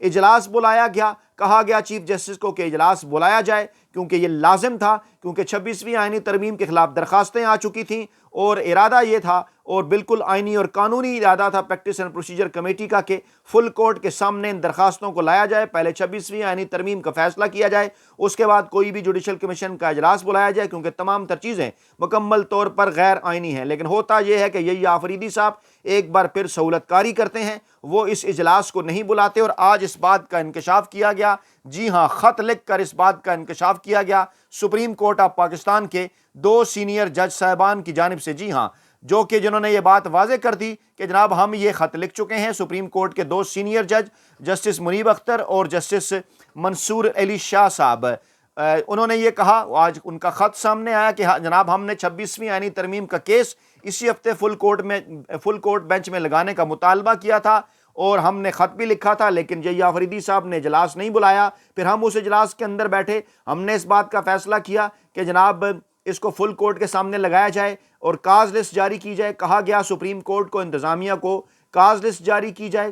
اجلاس بلایا گیا، کہا گیا چیف جسٹس کو کہ اجلاس بلایا جائے کیونکہ یہ لازم تھا، کیونکہ 26ویں آئینی ترمیم کے خلاف درخواستیں آ چکی تھیں اور ارادہ یہ تھا اور بالکل آئینی اور قانونی ارادہ تھا پریکٹس اینڈ پروسیجر کمیٹی کا کہ فل کورٹ کے سامنے ان درخواستوں کو لایا جائے، پہلے 26ویں آئینی ترمیم کا فیصلہ کیا جائے، اس کے بعد کوئی بھی جوڈیشل کمیشن کا اجلاس بلایا جائے، کیونکہ تمام تر چیزیں مکمل طور پر غیر آئینی ہیں۔ لیکن ہوتا یہ ہے کہ یہی آفریدی صاحب ایک بار پھر سہولت کاری کرتے ہیں، وہ اس اجلاس کو نہیں بلاتے، اور آج اس بات کا انکشاف کیا گیا، جی ہاں، خط لکھ کر اس بات کا انکشاف کیا گیا سپریم کورٹ آف پاکستان کے 2 سینئر جج صاحبان کی جانب سے، جی ہاں، جو کہ جنہوں نے یہ بات واضح کر دی کہ جناب ہم یہ خط لکھ چکے ہیں۔ سپریم کورٹ کے 2 سینئر جج جسٹس منیب اختر اور جسٹس منصور علی شاہ صاحب، انہوں نے یہ کہا، آج ان کا خط سامنے آیا کہ جناب ہم نے 26ویں آئینی ترمیم کا کیس اسی ہفتے فل کورٹ بینچ میں لگانے کا مطالبہ کیا تھا اور ہم نے خط بھی لکھا تھا، لیکن جی آفریدی صاحب نے اجلاس نہیں بلایا۔ پھر ہم اس اجلاس کے اندر بیٹھے، ہم نے اس بات کا فیصلہ کیا کہ جناب اس کو فل کورٹ کے سامنے لگایا جائے اور کاز لسٹ جاری کی جائے۔ کہا گیا سپریم کورٹ کو، انتظامیہ کو، کاز لسٹ جاری کی جائے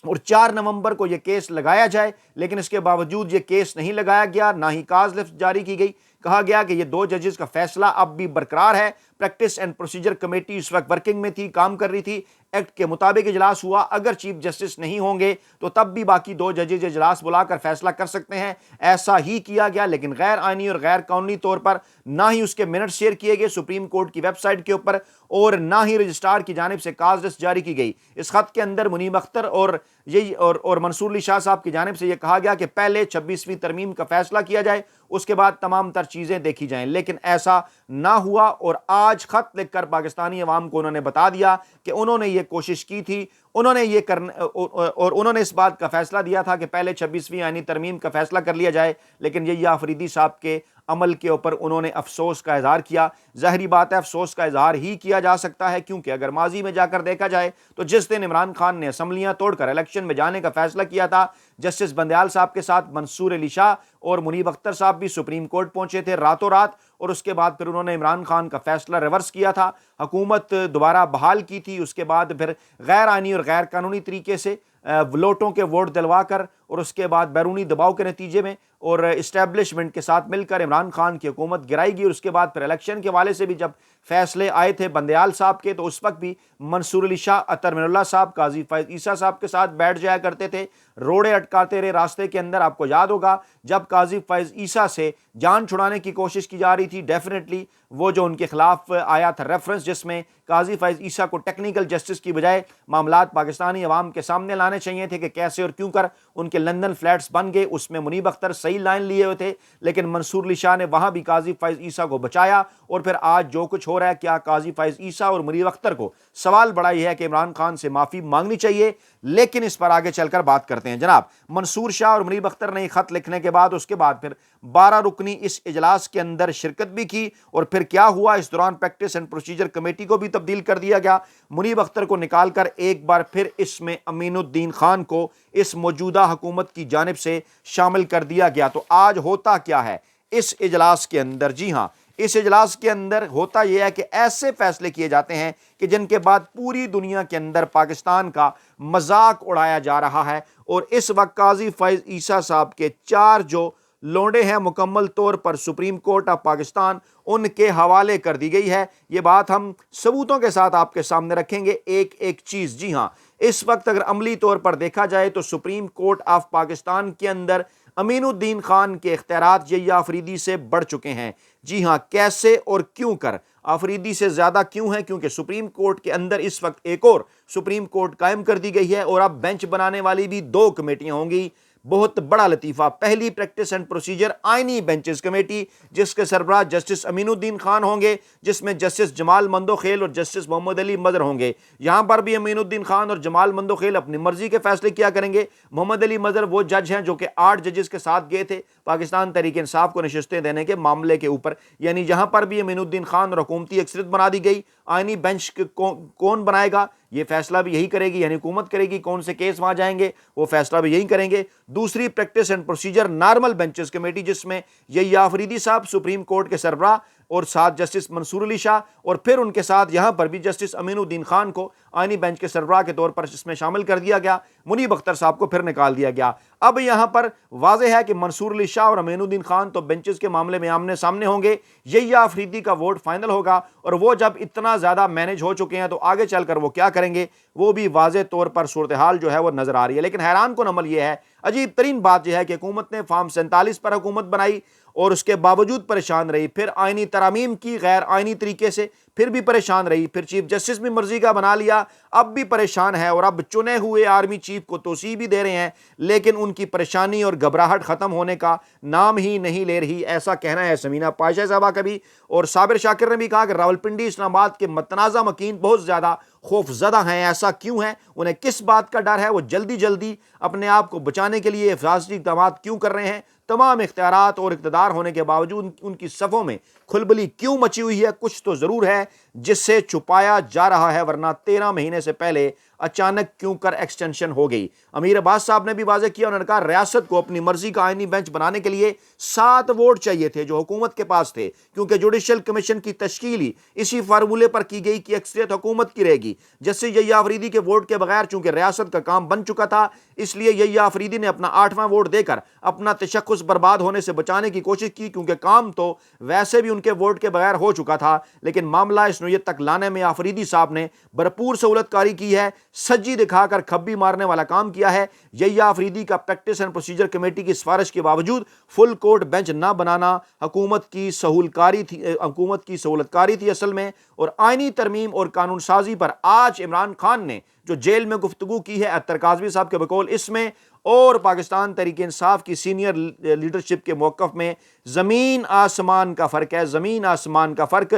اور 4 نومبر کو یہ کیس لگایا جائے، لیکن اس کے باوجود یہ کیس نہیں لگایا گیا، نہ ہی کاز لسٹ جاری کی گئی۔ کہا گیا کہ یہ 2 ججز کا فیصلہ اب بھی برقرار ہے۔ پریکٹس اینڈ پروسیجر کمیٹی اس وقت ورکنگ میں تھی، کام کر رہی تھی، ایکٹ کے مطابق اجلاس ہوا، اگر چیف جسٹس نہیں ہوں گے تو تب بھی باقی 2 ججز اجلاس بلا کر فیصلہ کر سکتے ہیں۔ ایسا ہی کیا گیا، لیکن غیر آئینی اور غیر قانونی طور پر نہ ہی اس کے منٹ شیئر کیے گئے سپریم کورٹ کی ویب سائٹ کے اوپر، اور نہ ہی رجسٹرار کی جانب سے کاز لسٹ جاری کی گئی۔ اس خط کے اندر منیب اختر اور منصور علی شاہ صاحب کی جانب سے یہ کہا گیا کہ پہلے 26ویں ترمیم کا فیصلہ کیا جائے، اس کے بعد تمام تر چیزیں دیکھی جائیں، لیکن ایسا نہ ہوا، اور آج خط لکھ کر پاکستانی عوام کو انہوں نے بتا دیا کہ انہوں نے یہ کوشش کی تھی، انہوں نے یہ اور انہوں نے اس بات کا فیصلہ دیا تھا کہ پہلے 26ویں آئینی ترمیم کا فیصلہ کر لیا جائے، لیکن یہ آفریدی صاحب کے عمل کے اوپر انہوں نے افسوس کا اظہار کیا۔ ظاہری بات ہے افسوس کا اظہار ہی کیا جا سکتا ہے، کیونکہ اگر ماضی میں جا کر دیکھا جائے تو جس دن عمران خان نے اسمبلیاں توڑ کر الیکشن میں جانے کا فیصلہ کیا تھا، جسٹس بندیال صاحب کے ساتھ منصور علی شاہ اور منیب اختر صاحب بھی سپریم کورٹ پہنچے تھے راتوں رات، اور اس کے بعد پھر انہوں نے عمران خان کا فیصلہ ریورس کیا تھا، حکومت دوبارہ بحال کی تھی، اس کے بعد پھر غیر آئینی اور غیر قانونی طریقے سے ووٹوں کے ووٹ دلوا کر اور اس کے بعد بیرونی دباؤ کے نتیجے میں اور اسٹیبلشمنٹ کے ساتھ مل کر عمران خان کی حکومت گرائی گئی، اور اس کے بعد پھر الیکشن کے حوالے سے بھی جب فیصلے آئے تھے بندیال صاحب کے، تو اس وقت بھی منصور علی شاہ، اطہر من اللہ صاحب، قاضی فائز عیسیٰ صاحب کے ساتھ بیٹھ جایا کرتے تھے، روڑے اٹکاتے رہے راستے کے اندر۔ آپ کو یاد ہوگا جب قاضی فائز عیسیٰ سے جان چھڑانے کی کوشش کی جا رہی تھی، ڈیفینیٹلی وہ جو ان کے خلاف آیا تھا ریفرنس، جس میں قاضی فائز عیسیٰ کو ٹیکنیکل جسٹس کی بجائے معاملات پاکستانی عوام کے سامنے لانے چاہیے تھے کہ کیسے اور کیوں کر ان کے لندن فلیٹس بن گئے، اس میں منیب اختر صحیح لائن لیے ہوئے تھے، لیکن منصور علی شاہ نے وہاں بھی قاضی فائز عیسیٰ کو بچایا، اور پھر آج جو کچھ ہو رہا ہے، کیا قاضی فائز عیسیٰ اور منیب اختر کو سوال بڑا یہ ہے کہ عمران خان سے معافی مانگنی چاہیے، لیکن اس پر آگے چل کر بات کرتے ہیں۔ جناب منصور شاہ اور منیب اختر نے خط لکھنے کے بعد اس کے بعد پھر 12 رکنی اس اجلاس کے اندر شرکت بھی کی، اور پھر کیا ہوا، اس دوران پریکٹس اینڈ پروسیجر کمیٹی کو بھی تبدیل کر دیا گیا، منیب اختر کو نکال کر ایک بار پھر اس میں امین الدین خان کو اس موجودہ حکومت کی جانب سے شامل کر دیا گیا۔ تو آج ہوتا کیا ہے اس اجلاس کے اندر؟ جی ہاں، اس اجلاس کے اندر ہوتا یہ ہے کہ ایسے فیصلے کیے جاتے ہیں کہ جن کے بعد پوری دنیا کے اندر پاکستان کا مذاق اڑایا جا رہا ہے، اور اس وقت قاضی فائز عیسیٰ صاحب کے 4 جو لونڈے ہیں مکمل طور پر سپریم کورٹ آف پاکستان ان کے حوالے کر دی گئی ہے۔ یہ بات ہم ثبوتوں کے ساتھ آپ کے سامنے رکھیں گے، ایک ایک چیز۔ جی ہاں، اس وقت اگر عملی طور پر دیکھا جائے تو سپریم کورٹ آف پاکستان کے اندر امین الدین خان کے اختیارات یہ آفریدی سے بڑھ چکے ہیں۔ جی ہاں، کیسے اور کیوں کر؟ آفریدی سے زیادہ کیوں ہے؟ کیونکہ سپریم کورٹ کے اندر اس وقت ایک اور سپریم کورٹ قائم کر دی گئی ہے، اور اب بینچ بنانے والی بھی 2 کمیٹیاں ہوں گی۔ بہت بڑا لطیفہ، پہلی پریکٹس اینڈ پروسیجر آئینی بینچز کمیٹی، جس کے سربراہ جسٹس امین الدین خان ہوں گے، جس میں جسٹس جمال مندوخیل اور جسٹس محمد علی مظہر ہوں گے۔ یہاں پر بھی امین الدین خان اور جمال مندوخیل اپنی مرضی کے فیصلے کیا کریں گے۔ محمد علی مظہر وہ جج ہیں جو کہ 8 ججز کے ساتھ گئے تھے پاکستان تحریک انصاف کو نشستیں دینے کے معاملے کے اوپر، یعنی جہاں پر بھی امین الدین خان اور حکومتی اکثریت بنا دی گئی، آئینی بینچ کون بنائے گا یہ فیصلہ بھی یہی کرے گی، یعنی حکومت کرے گی، کون سے کیس وہاں جائیں گے وہ فیصلہ بھی یہی کریں گے۔ دوسری practice and procedure normal benches committee, جس میں یہ آفریدی صاحب سپریم کورٹ کے سربراہ اور ساتھ جسٹس منصور علی شاہ، اور پھر ان کے ساتھ یہاں پر بھی جسٹس امین الدین خان کو آئینی بینچ کے سربراہ کے طور پر اس میں شامل کر دیا گیا، منیب اختر صاحب کو پھر نکال دیا گیا۔ اب یہاں پر واضح ہے کہ منصور علی شاہ اور امین الدین خان تو بینچز کے معاملے میں آمنے سامنے ہوں گے، یحییٰ آفریدی کا ووٹ فائنل ہوگا، اور وہ جب اتنا زیادہ مینج ہو چکے ہیں تو آگے چل کر وہ کیا کریں گے وہ بھی واضح طور پر صورتحال جو ہے وہ نظر آ رہی ہے۔ لیکن حیران کن عمل یہ ہے، عجیب ترین بات یہ ہے کہ حکومت نے فارم 47 پر حکومت بنائی اور اس کے باوجود پریشان رہی، پھر آئینی ترامیم کی غیر آئینی طریقے سے، پھر بھی پریشان رہی، پھر چیف جسٹس بھی مرضی کا بنا لیا، اب بھی پریشان ہے، اور اب چنے ہوئے آرمی چیف کو توسیع بھی دے رہے ہیں، لیکن ان کی پریشانی اور گھبراہٹ ختم ہونے کا نام ہی نہیں لے رہی، ایسا کہنا ہے سمینہ پاشا صاحبہ کا بھی۔ اور صابر شاکر نے بھی کہا کہ راولپنڈی اسلام آباد کے متنازع مکین بہت زیادہ خوف زدہ ہیں، ایسا کیوں ہے، انہیں کس بات کا ڈر ہے، وہ جلدی جلدی اپنے آپ کو بچانے کے لیے حفاظتی اقدامات کیوں کر رہے ہیں، تمام اختیارات اور اقتدار ہونے کے باوجود ان کی صفوں میں کھلبلی کیوں مچی ہوئی ہے، کچھ تو ضرور ہے جس سے چھپایا جا رہا ہے، ورنہ 13 مہینے سے پہلے اچانک کیوں کر ایکسٹینشن ہو گئی۔ امیر عباس صاحب نے بھی واضح کیا، انہوں نے کہا ریاست کو اپنی مرضی کا آئینی بینچ بنانے کے لیے 7 ووٹ چاہیے تھے جو حکومت کے پاس تھے، کیونکہ جوڈیشل کمیشن کی تشکیل ہی اسی فارمولے پر کی گئی کہ اکثریت حکومت کی رہے گی۔ جسٹس یحییٰ آفریدی کے ووٹ کے بغیر چونکہ ریاست کا کام بن چکا تھا، اس لیے یحییٰ آفریدی نے اپنا 8واں ووٹ دے کر اپنا تشخص برباد ہونے سے بچانے کی کوشش کی، کیونکہ کام تو ویسے بھی ان کے ووٹ کے بغیر ہو چکا تھا، لیکن معاملہ اس نوعیت تک لانے میں آفریدی صاحب نے بھرپور سہولت کاری کی ہے، سجی دکھا کر کھبی مارنے والا کام کیا ہے۔ یحییٰ آفریدی کا پریکٹس اینڈ پروسیجر کمیٹی کی سفارش کے باوجود فل کورٹ بینچ نہ بنانا حکومت کی سہولت کاری تھی اصل میں، اور آئینی ترمیم اور قانون سازی پر آج عمران خان نے جو جیل میں گفتگو کی ہے اطہر کاظمی صاحب کے بقول، اس میں اور پاکستان تحریک انصاف کی سینئر لیڈرشپ کے موقف میں زمین آسمان کا فرق ہے، زمین آسمان کا فرق۔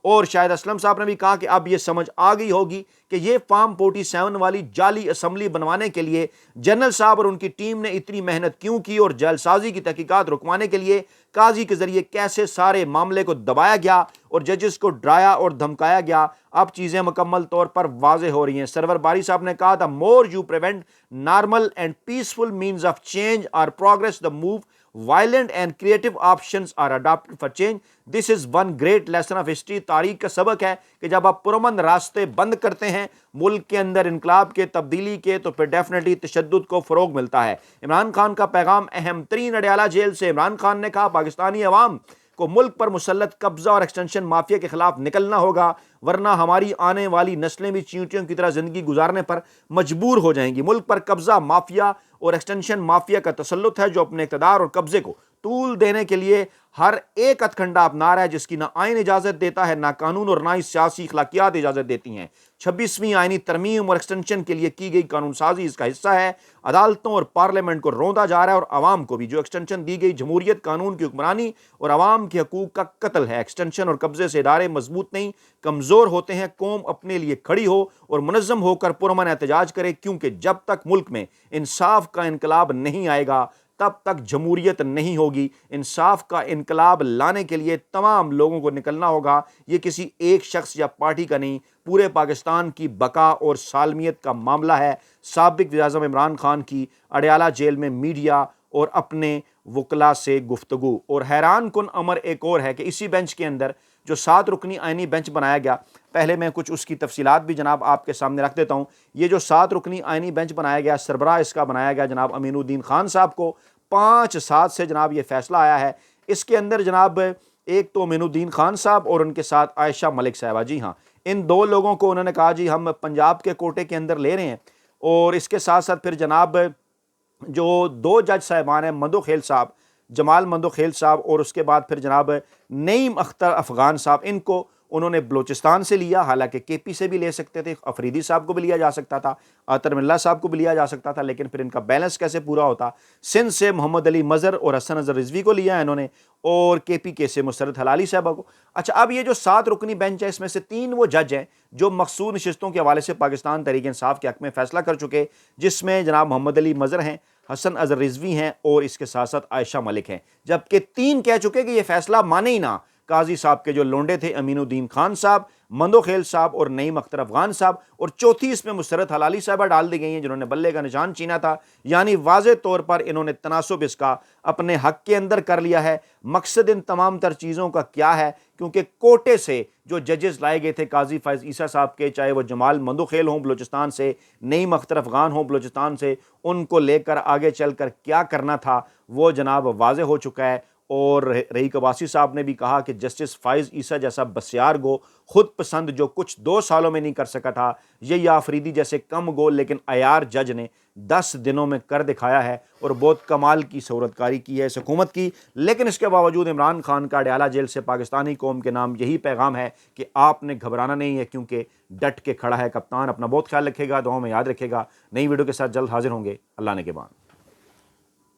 اور شاہد اسلم صاحب نے بھی کہا کہ اب یہ سمجھ آ گئی ہوگی کہ یہ فارم 47 والی جعلی اسمبلی بنوانے کے لیے جنرل صاحب اور ان کی ٹیم نے اتنی محنت کیوں کی، اور جعل سازی کی تحقیقات رکوانے کے لیے قاضی کے ذریعے کیسے سارے معاملے کو دبایا گیا اور ججز کو ڈرایا اور دھمکایا گیا۔ اب چیزیں مکمل طور پر واضح ہو رہی ہیں۔ سرور باری صاحب نے کہا، the more you prevent normal and peaceful means of change or progress, the move violent and creative options are adopted for change. This is one great lesson of history. تاریخ کا سبق ہے کہ جب آپ پرامن راستے بند کرتے ہیں ملک کے اندر انقلاب کے، تبدیلی کے، تو پھر ڈیفینیٹلی تشدد کو فروغ ملتا ہے۔ عمران خان کا پیغام اہم ترین اڈیالہ جیل سے عمران خان نے کہا، پاکستانی عوام کو ملک پر مسلط قبضہ اور ایکسٹینشن مافیا کے خلاف نکلنا ہوگا، ورنہ ہماری آنے والی نسلیں بھی چیونٹیوں کی طرح زندگی گزارنے پر مجبور ہو جائیں گی۔ ملک پر قبضہ مافیا اور ایکسٹینشن مافیا کا تسلط ہے جو اپنے اقتدار اور قبضے کو طول دینے کے لیے ہر ایک ہتھ کنڈا اپنا رہا ہے، جس کی نہ آئین اجازت دیتا ہے، نہ قانون، اور نہ ہی سیاسی اخلاقیات اجازت دیتی ہیں۔ 26ویں آئینی ترمیم اور ایکسٹینشن کے لیے کی گئی قانون سازی اس کا حصہ ہے۔ عدالتوں اور پارلیمنٹ کو روندا جا رہا ہے، اور عوام کو بھی۔ جو ایکسٹینشن دی گئی جمہوریت، قانون کی حکمرانی اور عوام کے حقوق کا قتل ہے۔ ایکسٹینشن اور قبضے سے ادارے مضبوط نہیں، کمزور ہوتے ہیں۔ قوم اپنے لیے کھڑی ہو اور منظم ہو کر پرامن احتجاج کرے، کیونکہ جب تک ملک میں انصاف کا انقلاب نہیں آئے گا تب تک جمہوریت نہیں ہوگی۔ انصاف کا انقلاب لانے کے لیے تمام لوگوں کو نکلنا ہوگا، یہ کسی ایک شخص یا پارٹی کا نہیں، پورے پاکستان کی بقا اور سالمیت کا معاملہ ہے۔ سابق وزیر اعظم عمران خان کی اڈیالہ جیل میں میڈیا اور اپنے وکلاء سے گفتگو۔ اور حیران کن امر ایک اور ہے کہ اسی بینچ کے اندر جو 7 رکنی آئینی بینچ بنایا گیا، پہلے میں کچھ اس کی تفصیلات بھی جناب آپ کے سامنے رکھ دیتا ہوں۔ یہ جو 7 رکنی آئینی بینچ بنایا گیا، سربراہ اس کا بنایا گیا جناب امین الدین خان صاحب کو، 5-7 سے جناب یہ فیصلہ آیا ہے۔ اس کے اندر جناب ایک تو امین الدین خان صاحب اور ان کے ساتھ عائشہ ملک صاحبہ، جی ہاں، ان 2 لوگوں کو انہوں نے کہا جی ہم پنجاب کے کوٹے کے اندر لے رہے ہیں۔ اور اس کے ساتھ ساتھ پھر جناب جو 2 جج صاحبان ہیں، مندو خیل صاحب، جمال مندو خیل صاحب، اور اس کے بعد پھر جناب نعیم اختر افغان صاحب، ان کو انہوں نے بلوچستان سے لیا، حالانکہ کے پی سے بھی لے سکتے تھے، افریدی صاحب کو بھی لیا جا سکتا تھا، عطر ملا صاحب کو بھی لیا جا سکتا تھا، لیکن پھر ان کا بیلنس کیسے پورا ہوتا۔ سندھ سے محمد علی مظہر اور حسن اظہر رضوی کو لیا انہوں نے، اور کے پی کے سے مسرت حلالی صاحبہ کو۔ اچھا، اب یہ جو 7 رکنی بینچ ہے، اس میں سے 3 وہ جج ہیں جو مخصوص نشستوں کے حوالے سے پاکستان تحریک انصاف کے حق میں فیصلہ کر چکے، جس میں جناب محمد علی مظہر ہیں، حسن اظہر رضوی ہیں، اور اس کے ساتھ ساتھ عائشہ ملک ہیں، جبکہ 3 کہہ چکے کہ یہ فیصلہ مانے ہی نہ، قاضی صاحب کے جو لونڈے تھے امین الدین خان صاحب، مندوخیل صاحب اور نعیم اختر افغان صاحب، اور چوتھی اس میں مسرت حلالی صاحبہ ڈال دی گئی ہیں جنہوں نے بلے کا نشان چھینا تھا۔ یعنی واضح طور پر انہوں نے تناسب اس کا اپنے حق کے اندر کر لیا ہے۔ مقصد ان تمام تر چیزوں کا کیا ہے؟ کیونکہ کوٹے سے جو ججز لائے گئے تھے قاضی فائز عیسیٰ صاحب کے، چاہے وہ جمال مندوخیل ہوں بلوچستان سے، نعیم اختر افغان ہوں بلوچستان سے، ان کو لے کر آگے چل کر کیا کرنا تھا وہ جناب واضح ہو چکا ہے۔ اور رحیق عباسی صاحب نے بھی کہا کہ جسٹس فائز عیسیٰ جیسا بسیار گو، خود پسند، جو کچھ 2 سالوں میں نہیں کر سکا تھا، یہ آفریدی جیسے کم گو لیکن عیار جج نے 10 دنوں میں کر دکھایا ہے، اور بہت کمال کی صورتکاری کی ہے اس حکومت کی۔ لیکن اس کے باوجود عمران خان کا اڈیالہ جیل سے پاکستانی قوم کے نام یہی پیغام ہے کہ آپ نے گھبرانا نہیں ہے، کیونکہ ڈٹ کے کھڑا ہے کپتان۔ اپنا بہت خیال رکھے گا، دعاؤں میں یاد رکھے گا۔ نئی ویڈیو کے ساتھ جلد حاضر ہوں گے۔ اللہ نے کے بعد۔